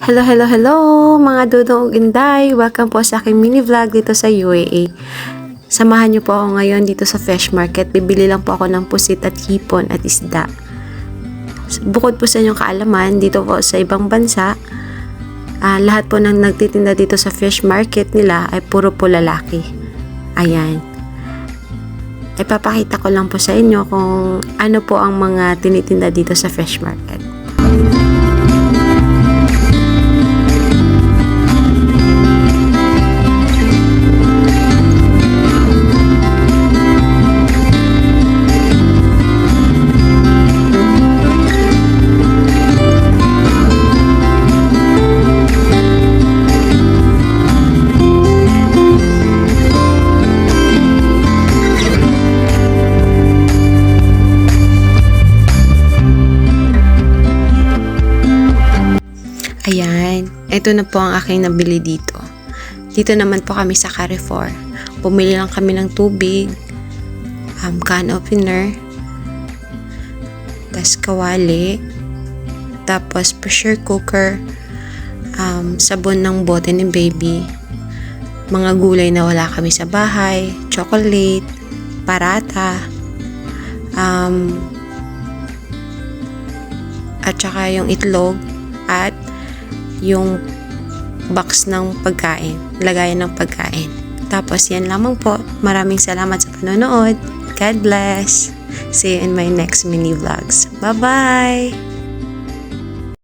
Hello, hello, hello mga dudong ug inday. Welcome po sa aking mini vlog dito sa UAE. Samahan niyo po ako ngayon dito sa fish market. Bibili lang po ako ng pusit at hipon at isda. Bukod po sa inyong kaalaman, dito po sa ibang bansa, lahat po ng nagtitinda dito sa fish market nila ay puro po lalaki. Ayan. Ipapakita ko lang po sa inyo kung ano po ang mga tinitinda dito sa fish market. Ayan, ito na po ang aking nabili dito. Dito naman po kami sa Carrefour. Bumili lang kami ng tubig, can opener, tas kawali, tapos pressure cooker, sabon ng bote ni baby, mga gulay na wala kami sa bahay, chocolate, parata, at saka yung itlog, at yung box ng pagkain, lagayan ng pagkain. Tapos yan lamang po. Maraming salamat sa panonood. God bless. See you in my next mini vlogs. Bye-bye!